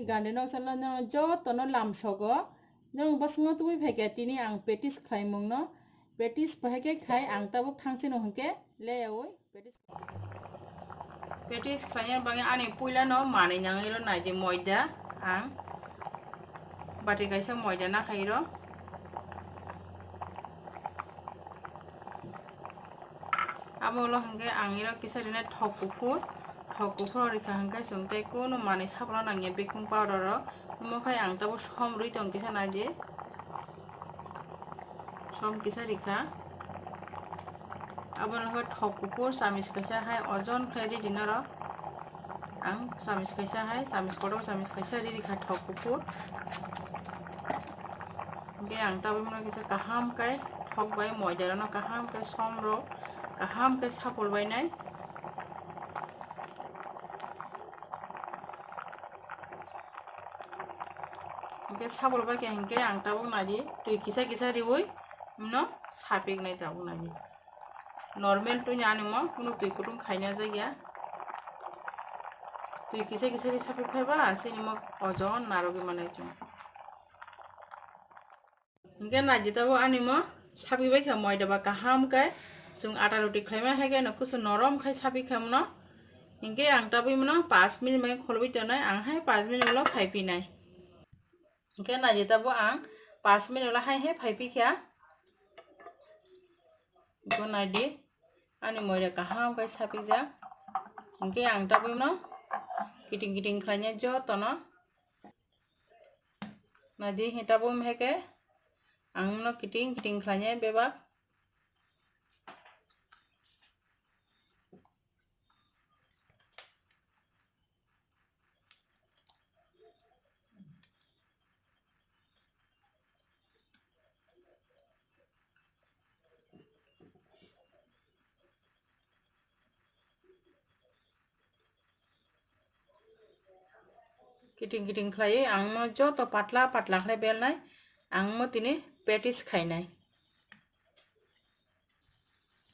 Gande no sala no jo to no lam sogo nang basngo tu pheke tini ang petis khai mong no petis pheke khai ang tabuk thangse no hke le oi petis khai bangi ani puila no mani nyangi ro nai je moida ang bati kaisa moida na khai ro abo lo hke ang iro kisa dine thokufur rikha hangkai sungtai kuno mani sabla nangye baking powder ro mokai ang tabo som rui tong kisa naje som kisa rikha abon ho thokupur samis kaisa hai ojon khairi dinaro ang samis kaisa hai samis kodo samis kaisa rikha thokupur ge ang tabo mo kisa kaham kai thok bai moida no kaham kai som ro kaham kai sapol bai nai ke sabol ba ke hingke ang tabuk naji tui kisa riwoi no sapik nai tabuk naji normal tu nyani mo kuno tui kutung khaina jagya tui kisa ri sapik khaiba sini mo ojon narogi manai chung hingke naji tabuk ani mo sapik bai kha moida ba kaham kai sung ata roti khaima hage no kusu norom khai sapik kham no hingke ang tabuk mo 5 minute mai kholbi tonai ang hai 5 minute lo khaipi nai hingke naji tabo ang 5 minute la hai he phaipi kya go nadi ani moira kaham kai sapi ja hingke ang tabo no kiting khlanya jo tono nadi hitabo mheke ang no kiting khlanya beba kiting khlai ang mo jo to patla khlai bel nai ang mo tini petis khainai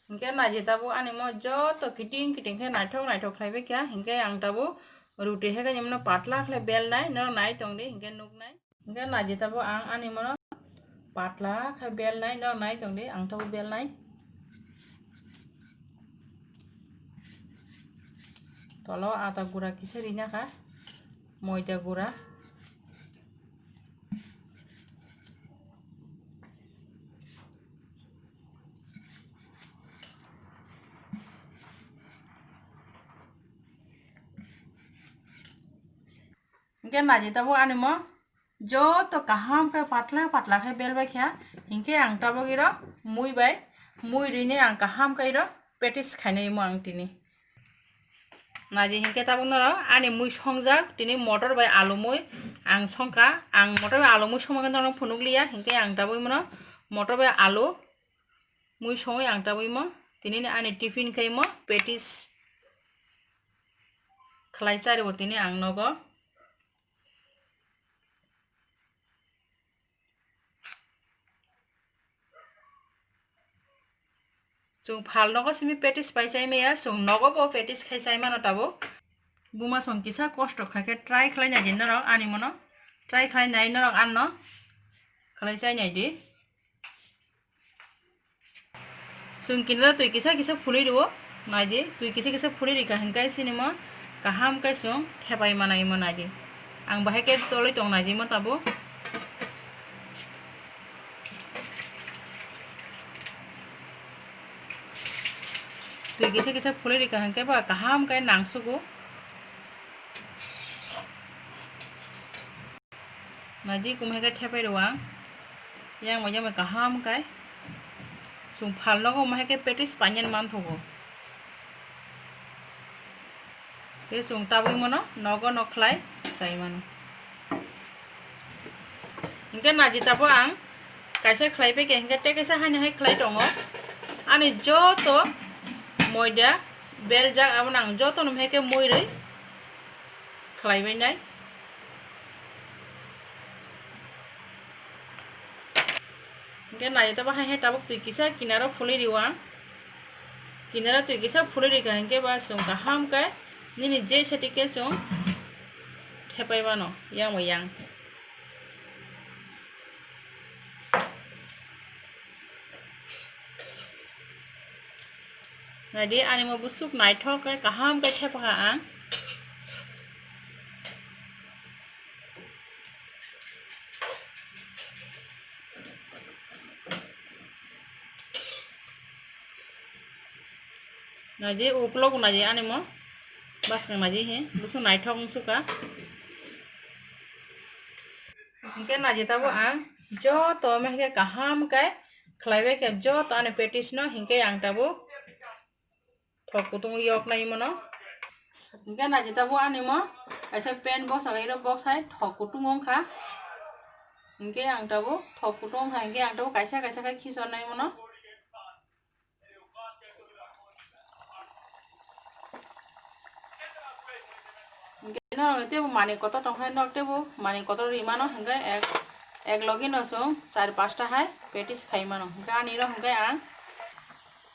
hingke naji tabo ani mo jo to kiting khe naithok khlai be kya hingke ang tabo ruti hege nimno patla khlai bel nai no nai tongdi hingke nuk nai hingke naji tabo ang ani mo patla khlai bel nai no nai tongdi ang tabo bel nai tolo ata gura kisari nya ka moida gura hingke naji tabo ani mo jo to kaham kai patla khai bel bai kya hingke ang tabo giro mui rine ang kaham kai ro petis khainai mo ang tini naji hingke tabo no ani mui songjak tini motor bai alu mui ang songka ang motor bai alu mui somagan tong phunukliya hingke ang tabo mo motor bai alu mui songoi ang tabo mo tini ani tiffin kai mo petis khlai chari bo tini ang nogo chung phal nogo simi petis paisai meya chung nogo bo petis khaisai mano tabo buma song kisa kosto khake try khlai nai din no ani mono try khlai nai no anno khlai chai nai di chung kinra tui kisa phuli dibo nai di tui kisa phuli ri ka hingkai sinimo kaham kai chung thepai manai mo nai di ang bahai ke toloi tong nai di mo tabo tui kisa phuli ri ka hingkai ba kaham kai nangsugo nadi kumheka thepai roa yang moja me kaham kai sung phal nogo maheke petis panyen man thogo ke sung tabui mono nogo nokhlai sai mano hingke naji tabo ang kaisa khlai pe ke hingke te kaisa hani hai khlai tongo ani joto moida beljak abon ang joto numheke moi rei khlai bai nai hingke naji tabo hai tabuk tui kisa kinaro phuli riwa kinara tui kisa phuli ri ka hingke ba sung kaham kai nini je satike sung thepaiba no yang yang jadi ani mo busuk naithok ke kaham ke thepaka ang naji uklok naji ani mo bas kang naji he busuk naithok suka hingke naji tabo ang jo to mehke kaham ke khlaibe ke jo to ani petis no hingke ang tabo thok kutung yok nai mo no hingke naji tabo ani mo aisa pen box agairo box hai thok kutung ong kha hingke ang tabo thok kutung kha hingke ang tabo kaisa kaisa ka khison nai mo no no tebu mani koto tongkhai nok tebu mani koto rima no hingke ek logi no sung 4-5 ta hai petis khai mano hingke ani ro hingke ang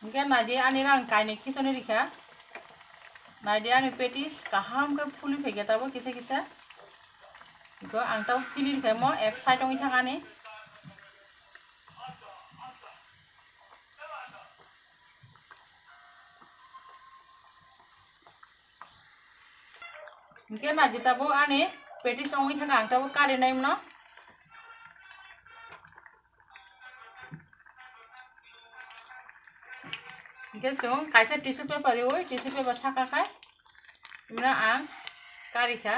hingke naji ani rang kaini khishoni rikha naji ani petis kaham ke phuli phege tabo kisa kisa go ang tabo phili rikha mo ek side ongi thakani hingke naji tabo ani petis ongi thaka ang tabo kari nai no hingke sung kaisa tissue paper oi tissue paper saka khai imna ang kari kha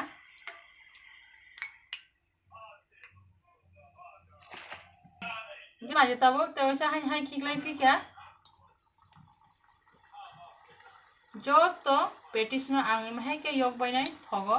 hingke naji tabo teoisa hai khiklai phikya joto petis no ang imhai ke yok bainai thogo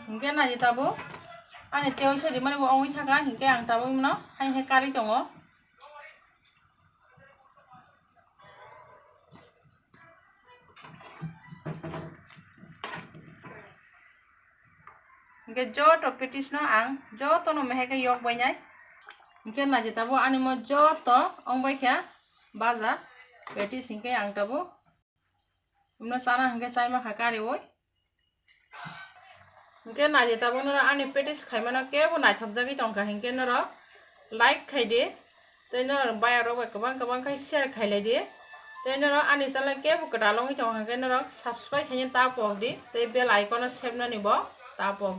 hingke naji tabo ani teoisa di mane bo ongi thaka hingke ang tabo imno hai kari tongo hingke joto petis no ang joto no meheke yok bainai hingke naji tabo ani mo joto ong bai kha baja petis hingke ang tabo imno sana hingke saima kha kari oi hingke naji tabo no ani petis khaimano kebo naithok jagi tongkha hingke no like khaide tei no bayaro bai kabang khai share khailai di tei no ani chala kebo kadalongi tongkha hingke no subscribe khaini tapok di tei bell icon no sebna ni bo tapok